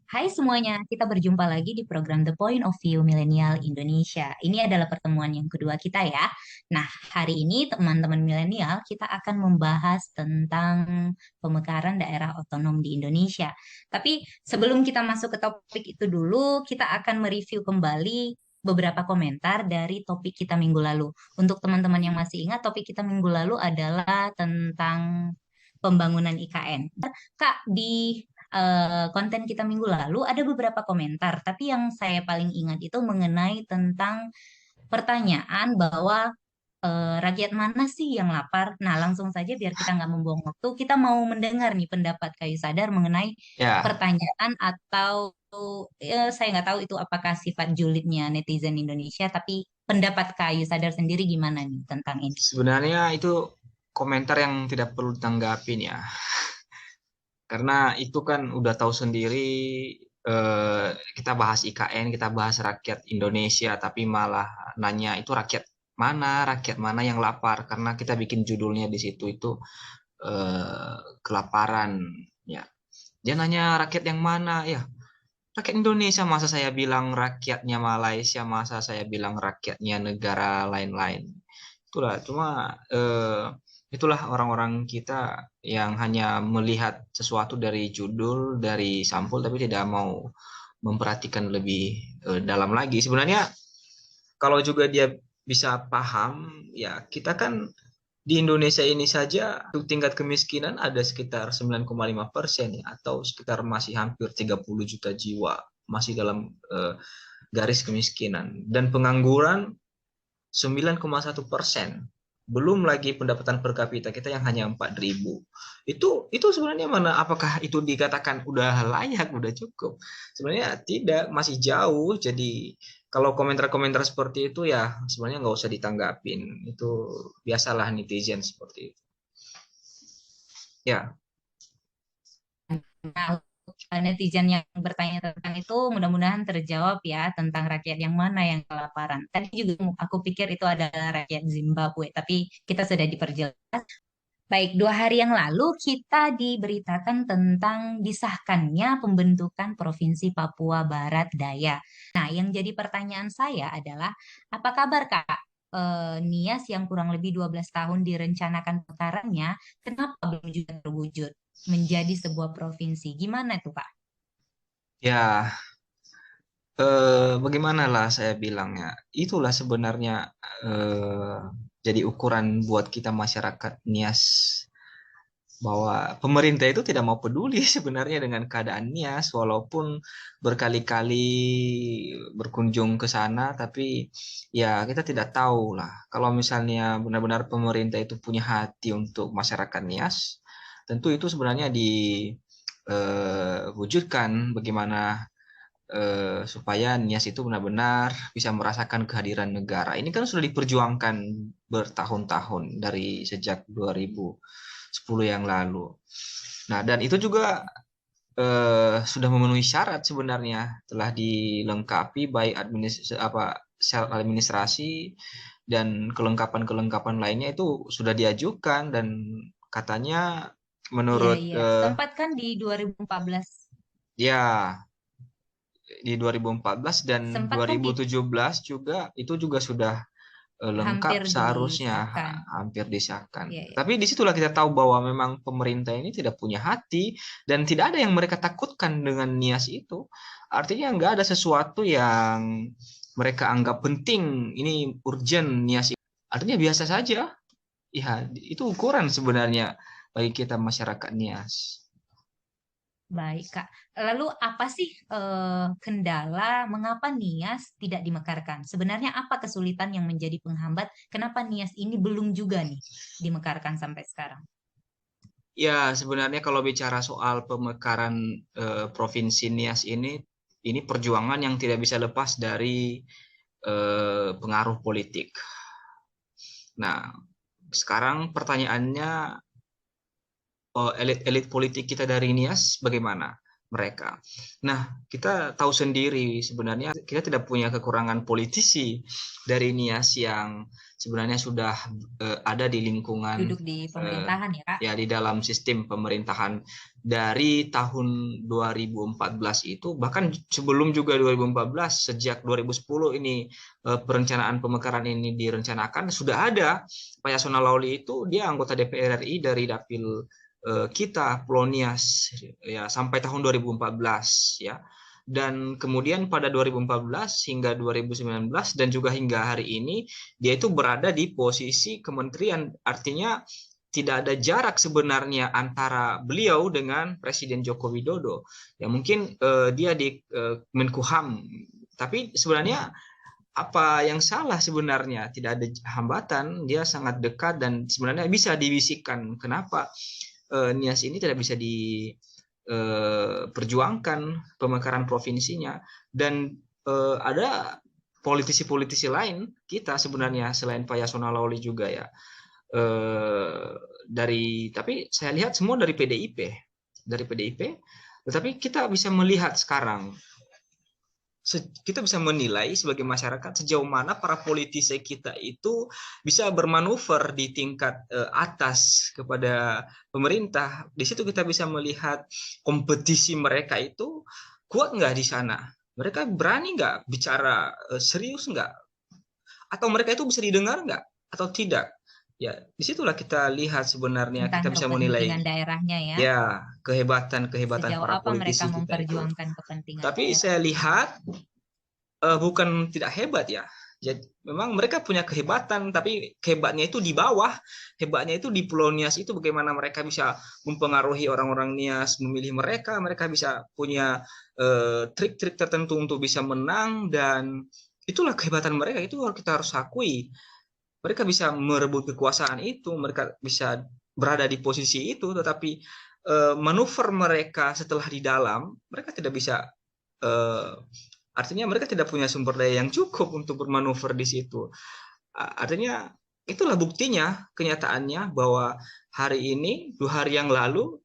Hai semuanya, kita berjumpa lagi di program The Point of View Milenial Indonesia. Ini adalah pertemuan yang kedua kita ya. Nah, hari ini teman-teman milenial kita akan membahas tentang pemekaran daerah otonom di Indonesia. Tapi sebelum kita masuk ke topik itu dulu, kita akan mereview kembali beberapa komentar dari topik kita minggu lalu. Untuk teman-teman yang masih ingat, topik kita minggu lalu adalah tentang pembangunan IKN. Kak, di konten kita minggu lalu ada beberapa komentar, tapi yang saya paling ingat itu mengenai tentang pertanyaan bahwa rakyat mana sih yang lapar? Nah, langsung saja biar kita nggak membuang waktu, kita mau mendengar nih pendapat Kayu Sadar mengenai Ya, pertanyaan atau saya nggak tahu itu apakah sifat julidnya netizen Indonesia, tapi pendapat Kayu Sadar sendiri gimana nih tentang ini? sebenarnya itu komentar yang tidak perlu ditanggapin ya. Karena itu kan udah tahu sendiri kita bahas IKN, kita bahas rakyat Indonesia, tapi malah nanya itu rakyat mana yang lapar. Karena kita bikin judulnya di situ itu kelaparan. Ya, dia nanya rakyat yang mana ya? Rakyat Indonesia, masa saya bilang rakyatnya Malaysia, masa saya bilang rakyatnya negara lain-lain. Itulah orang-orang kita yang hanya melihat sesuatu dari judul, dari sampul, tapi tidak mau memperhatikan lebih dalam lagi. Sebenarnya kalau juga dia bisa paham, ya kita kan di Indonesia ini saja untuk tingkat kemiskinan ada sekitar 9,5% ya, atau sekitar masih hampir 30 juta jiwa masih dalam garis kemiskinan, dan pengangguran 9,1%. Belum lagi pendapatan per kapita kita yang hanya 4.000. Itu sebenarnya mana, apakah itu dikatakan udah layak, udah cukup? Sebenarnya tidak, masih jauh. Jadi kalau komentar-komentar seperti itu ya sebenarnya nggak usah ditanggapin. Itu biasalah netizen seperti itu. Ya, Nah, netizen yang bertanya tentang itu mudah-mudahan terjawab ya tentang rakyat yang mana yang kelaparan. Tadi juga aku pikir itu adalah rakyat Zimbabwe, tapi kita sudah diperjelas. Baik, 2 hari yang lalu kita diberitakan tentang disahkannya pembentukan Provinsi Papua Barat Daya. Nah, yang jadi pertanyaan saya adalah, apa kabar Kak? Nias yang kurang lebih 12 tahun direncanakan pemekarannya, kenapa belum juga terwujud menjadi sebuah provinsi? Gimana tuh Kak? ya, bagaimana lah saya bilangnya. Itulah sebenarnya eh, jadi ukuran buat kita masyarakat Nias, bahwa pemerintah itu tidak mau peduli sebenarnya dengan keadaan Nias, walaupun berkali-kali berkunjung ke sana, tapi ya kita tidak tahu lah kalau misalnya benar-benar pemerintah itu punya hati untuk masyarakat Nias, tentu itu sebenarnya diwujudkan bagaimana supaya Nias itu benar-benar bisa merasakan kehadiran negara. Ini kan sudah diperjuangkan bertahun-tahun dari sejak 2010 yang lalu. Nah, dan itu juga sudah memenuhi syarat sebenarnya, telah dilengkapi baik syarat administrasi dan kelengkapan-kelengkapan lainnya itu sudah diajukan, dan katanya Iya, menurut iya. Sempat kan di 2014, ya di 2014 dan sempat kan 2017 juga itu juga sudah lengkap hampir seharusnya, disahkan. hampir disahkan. Iya, iya. Tapi disitulah kita tahu bahwa memang pemerintah ini tidak punya hati, dan tidak ada yang mereka takutkan dengan Nias itu. Artinya nggak ada sesuatu yang mereka anggap penting, ini urgent Nias itu. Artinya biasa saja. Ya, itu ukuran sebenarnya bagi kita masyarakat Nias. Baik, Kak. Lalu apa sih kendala mengapa Nias tidak dimekarkan? Sebenarnya apa kesulitan yang menjadi penghambat kenapa Nias ini belum juga nih dimekarkan sampai sekarang? Ya, sebenarnya kalau bicara soal pemekaran Provinsi Nias ini perjuangan yang tidak bisa lepas dari pengaruh politik. Nah, sekarang pertanyaannya, elit-elit politik kita dari Nias bagaimana? mereka. Nah, kita tahu sendiri sebenarnya kita tidak punya kekurangan politisi dari Nias yang sebenarnya sudah ada di lingkungan Duduk di pemerintahan ya, Kak? ya di dalam sistem pemerintahan dari tahun 2014 itu, bahkan sebelum juga 2014, sejak 2010 ini perencanaan pemekaran ini direncanakan, sudah ada Pak Yasona Lawli itu dia anggota DPR RI dari dapil kita Polonias ya sampai tahun 2014 ya. Dan kemudian pada 2014 hingga 2019 dan juga hingga hari ini dia itu berada di posisi kementerian, artinya tidak ada jarak sebenarnya antara beliau dengan Presiden Joko Widodo. Ya mungkin dia di Menkumham, tapi sebenarnya apa yang salah sebenarnya? Tidak ada hambatan, dia sangat dekat dan sebenarnya bisa dibisikkan kenapa Nias ini tidak bisa diperjuangkan pemekaran provinsinya. Dan ada politisi-politisi lain kita sebenarnya selain Pak Yasona Lawli juga ya, tapi saya lihat semua dari PDIP, tetapi kita bisa melihat sekarang, kita bisa menilai sebagai masyarakat sejauh mana para politisi kita itu bisa bermanuver di tingkat atas kepada pemerintah. Di situ kita bisa melihat kompetisi mereka itu kuat nggak di sana. Mereka berani nggak bicara serius nggak? Atau mereka itu bisa didengar nggak? Atau tidak? Ya, disitulah kita lihat sebenarnya Tentang kita bisa menilai kepentingan daerahnya ya. ya kehebatan Sejauh para apa mereka politisi kita itu. memperjuangkan kepentingan Tapi daerah. saya lihat bukan tidak hebat ya. Jadi memang mereka punya kehebatan, tapi kehebatnya itu di bawah. Hebatnya itu di Pulau Nias itu bagaimana mereka bisa mempengaruhi orang-orang Nias memilih mereka. Mereka bisa punya trik-trik tertentu untuk bisa menang dan itulah kehebatan mereka. Itu kita harus akui. Mereka bisa merebut kekuasaan itu, mereka bisa berada di posisi itu, tetapi manuver mereka setelah di dalam, mereka tidak bisa artinya mereka tidak punya sumber daya yang cukup untuk bermanuver di situ. Artinya itulah buktinya, kenyataannya bahwa hari ini, 2 hari yang lalu,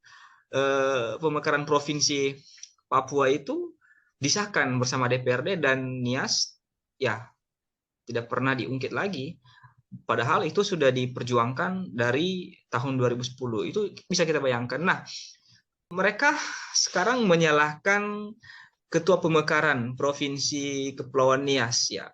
pemekaran provinsi Papua itu disahkan bersama DPRD dan Nias, ya tidak pernah diungkit lagi. Padahal itu sudah diperjuangkan dari tahun 2010. Itu bisa kita bayangkan. Nah, mereka sekarang menyalahkan Ketua Pemekaran Provinsi Kepulauan Nias ya.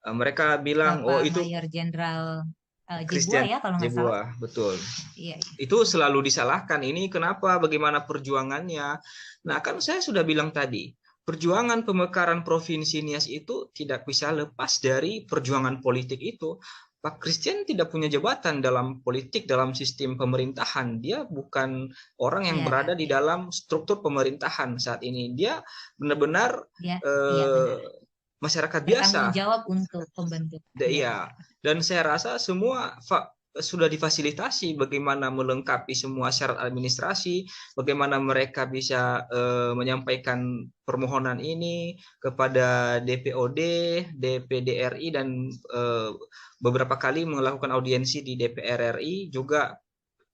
Mereka bilang oh Bapak itu Mayor Jenderal Jebua Christian ya kalau nggak salah. Jebua, betul. Iya, iya. Itu selalu disalahkan. Ini kenapa? Bagaimana perjuangannya? Nah, kan saya sudah bilang tadi, perjuangan pemekaran Provinsi Nias itu tidak bisa lepas dari perjuangan politik itu. Pak Christian tidak punya jabatan dalam politik, dalam sistem pemerintahan. Dia bukan orang yang Iya, berada di iya. dalam struktur pemerintahan saat ini. Dia benar-benar Dia, iya eh, benar. masyarakat Bertanggung biasa. jawab untuk pembentukan. Iya, Iya, iya. dan saya rasa semua sudah difasilitasi bagaimana melengkapi semua syarat administrasi, bagaimana mereka bisa menyampaikan permohonan ini kepada DPOD, DPD RI dan beberapa kali melakukan audiensi di DPR RI, juga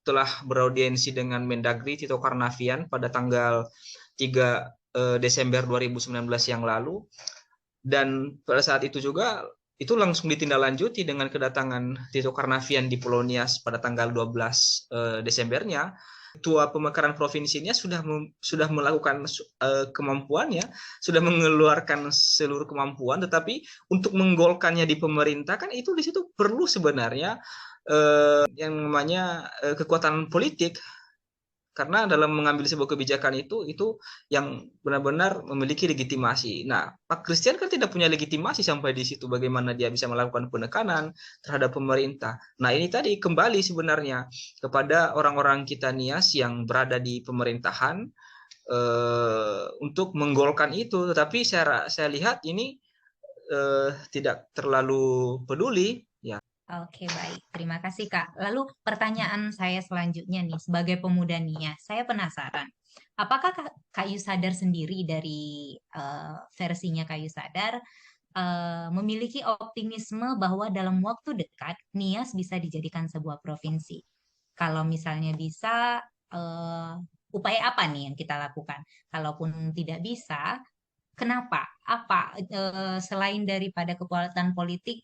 telah beraudiensi dengan Mendagri Tito Karnavian pada tanggal 3 Desember 2019 yang lalu. Dan pada saat itu juga itu langsung ditindaklanjuti dengan kedatangan Tito Karnavian di Pulau Nias pada tanggal 12 Desembernya. Ketua Pemekaran Provinsinya sudah melakukan kemampuannya, sudah mengeluarkan seluruh kemampuan, tetapi untuk menggolkannya di pemerintah kan itu di situ perlu sebenarnya yang namanya kekuatan politik, karena dalam mengambil sebuah kebijakan itu yang benar-benar memiliki legitimasi. Nah, Pak Christian kan tidak punya legitimasi sampai di situ, bagaimana dia bisa melakukan penekanan terhadap pemerintah. Nah, ini tadi kembali sebenarnya kepada orang-orang kita Nias yang berada di pemerintahan untuk menggolkan itu, tetapi saya lihat ini tidak terlalu peduli. Ya, Oke, baik. Terima kasih, Kak. Lalu pertanyaan saya selanjutnya nih, sebagai pemuda Nia, saya penasaran. Apakah Kak Sadar sendiri dari versinya Kak Sadar memiliki optimisme bahwa dalam waktu dekat Nias bisa dijadikan sebuah provinsi? Kalau misalnya bisa, upaya apa nih yang kita lakukan? Kalaupun tidak bisa, kenapa? Apa selain daripada kekuatan politik,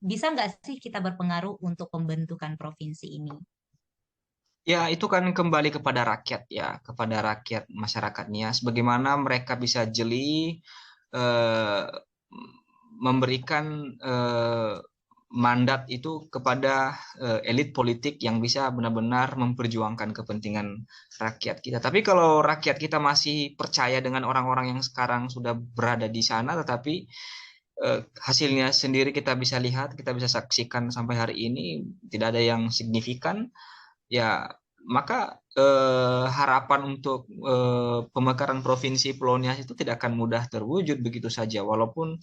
bisa nggak sih kita berpengaruh untuk pembentukan provinsi ini? Ya, itu kan kembali kepada rakyat ya, kepada rakyat masyarakatnya, sebagaimana mereka bisa jeli eh, memberikan mandat itu kepada elit politik yang bisa benar-benar memperjuangkan kepentingan rakyat kita. Tapi kalau rakyat kita masih percaya dengan orang-orang yang sekarang sudah berada di sana, tetapi hasilnya sendiri kita bisa lihat, kita bisa saksikan sampai hari ini tidak ada yang signifikan, ya maka harapan untuk pemekaran provinsi Pulau Nias itu tidak akan mudah terwujud begitu saja, walaupun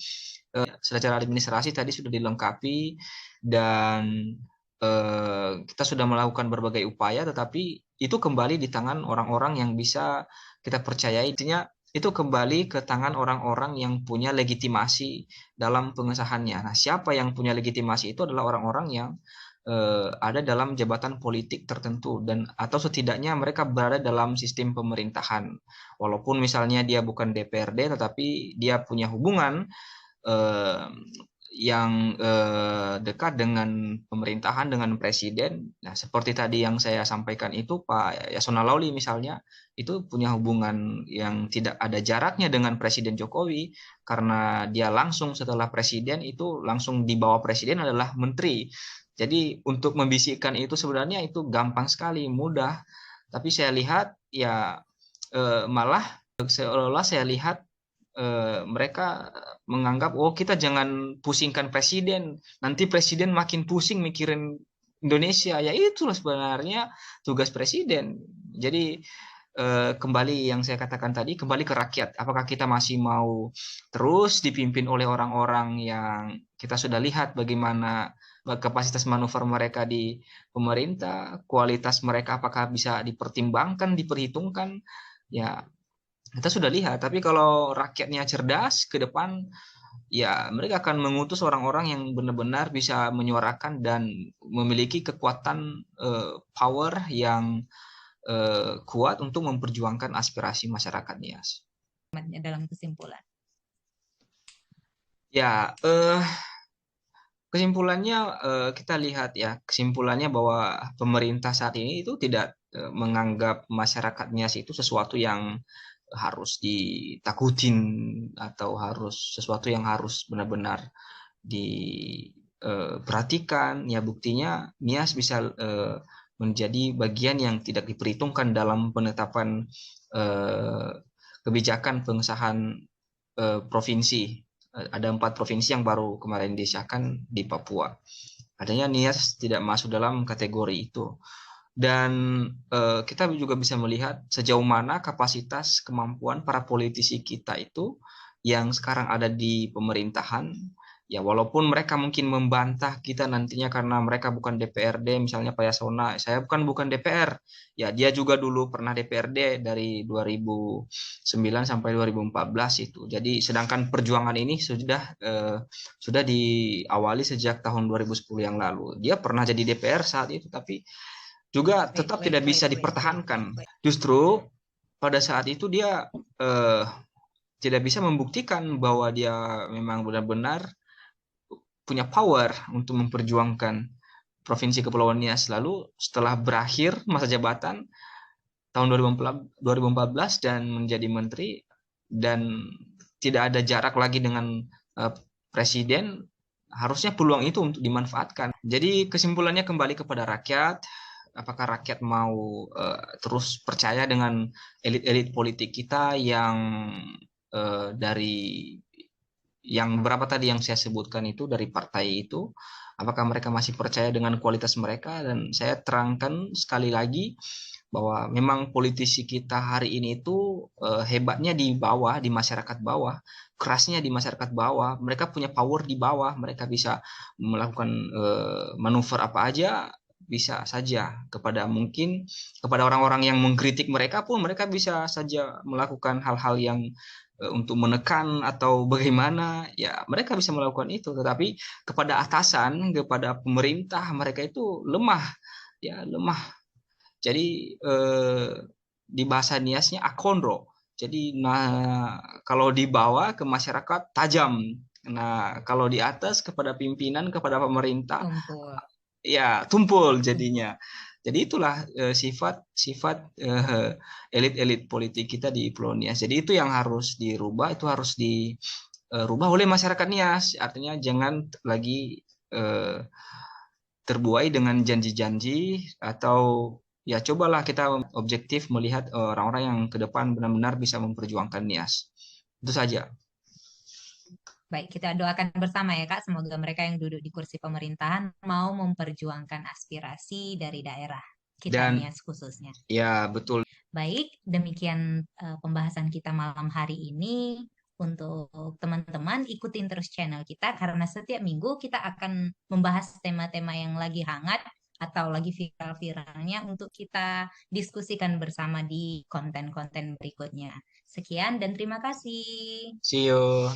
secara administrasi tadi sudah dilengkapi dan kita sudah melakukan berbagai upaya, tetapi itu kembali di tangan orang-orang yang bisa kita percayai. Intinya itu kembali ke tangan orang-orang yang punya legitimasi dalam pengesahannya. Nah, siapa yang punya legitimasi itu adalah orang-orang yang ada dalam jabatan politik tertentu dan atau setidaknya mereka berada dalam sistem pemerintahan. Walaupun misalnya dia bukan DPRD, tetapi dia punya hubungan eh, yang dekat dengan pemerintahan, dengan presiden. Nah, seperti tadi yang saya sampaikan itu, Pak Yasona Lawli misalnya, itu punya hubungan yang tidak ada jaraknya dengan Presiden Jokowi, karena dia langsung setelah presiden itu langsung di bawah presiden adalah menteri. Jadi untuk membisikkan itu sebenarnya itu gampang sekali, mudah. Tapi saya lihat ya malah seolah-olah saya lihat mereka menganggap, oh kita jangan pusingkan presiden, nanti presiden makin pusing mikirin Indonesia. Ya itulah sebenarnya tugas presiden. Jadi kembali yang saya katakan tadi, kembali ke rakyat. Apakah kita masih mau terus dipimpin oleh orang-orang yang kita sudah lihat bagaimana kapasitas manuver mereka di pemerintah, kualitas mereka apakah bisa dipertimbangkan, diperhitungkan? Ya, kita sudah lihat. Tapi kalau rakyatnya cerdas ke depan, ya mereka akan mengutus orang-orang yang benar-benar bisa menyuarakan dan memiliki kekuatan power yang kuat untuk memperjuangkan aspirasi masyarakat Nias. Dalam kesimpulan. Ya, kesimpulannya kita lihat ya, kesimpulannya bahwa pemerintah saat ini itu tidak menganggap masyarakat Nias itu sesuatu yang harus ditakutin atau harus sesuatu yang harus benar-benar diperhatikan. Ya buktinya Nias bisa menjadi bagian yang tidak diperhitungkan dalam penetapan kebijakan pengesahan provinsi. Ada 4 provinsi yang baru kemarin disahkan di Papua. Adanya Nias tidak masuk dalam kategori itu. Dan kita juga bisa melihat sejauh mana kapasitas kemampuan para politisi kita itu yang sekarang ada di pemerintahan. Ya walaupun mereka mungkin membantah kita nantinya karena mereka bukan DPRD, misalnya Pak Yasona, saya bukan DPR. Ya dia juga dulu pernah DPRD dari 2009 sampai 2014 itu. Jadi sedangkan perjuangan ini sudah diawali sejak tahun 2010 yang lalu. Dia pernah jadi DPR saat itu, tapi juga tetap tidak bisa dipertahankan. Justru pada saat itu dia tidak bisa membuktikan bahwa dia memang benar-benar punya power untuk memperjuangkan Provinsi Kepulauan Nias. Lalu setelah berakhir masa jabatan tahun 2014 dan menjadi menteri dan tidak ada jarak lagi dengan presiden, harusnya peluang itu untuk dimanfaatkan. Jadi kesimpulannya kembali kepada rakyat. Apakah rakyat mau terus percaya dengan elit-elit politik kita yang dari yang berapa tadi yang saya sebutkan itu dari partai itu, apakah mereka masih percaya dengan kualitas mereka? Dan saya terangkan sekali lagi bahwa memang politisi kita hari ini itu hebatnya di bawah, di masyarakat bawah, kerasnya di masyarakat bawah. Mereka punya power di bawah, mereka bisa melakukan manuver apa aja, bisa saja kepada orang-orang yang mengkritik mereka pun mereka bisa saja melakukan hal-hal yang untuk menekan atau bagaimana, ya mereka bisa melakukan itu, tetapi kepada atasan, kepada pemerintah mereka itu lemah, ya lemah. Jadi di bahasa Niasnya akondro. Jadi kalau dibawa ke masyarakat tajam. Nah, kalau di atas kepada pimpinan, kepada pemerintah, Tumpul, ya tumpul tumpul. jadinya. Jadi itulah sifat-sifat elit-elit politik kita di Pulau Nias. Jadi itu yang harus dirubah, itu harus dirubah oleh masyarakat Nias. Artinya jangan lagi eh, terbuai dengan janji-janji, atau ya cobalah kita objektif melihat orang-orang yang ke depan benar-benar bisa memperjuangkan Nias. Itu saja. Baik, kita doakan bersama ya Kak, semoga mereka yang duduk di kursi pemerintahan mau memperjuangkan aspirasi dari daerah kita Dan Nias khususnya. ya betul. Baik, demikian pembahasan kita malam hari ini. Untuk teman-teman, ikutin terus channel kita karena setiap minggu kita akan membahas tema-tema yang lagi hangat atau lagi viral-viralnya untuk kita diskusikan bersama di konten-konten berikutnya. Sekian dan terima kasih. See you.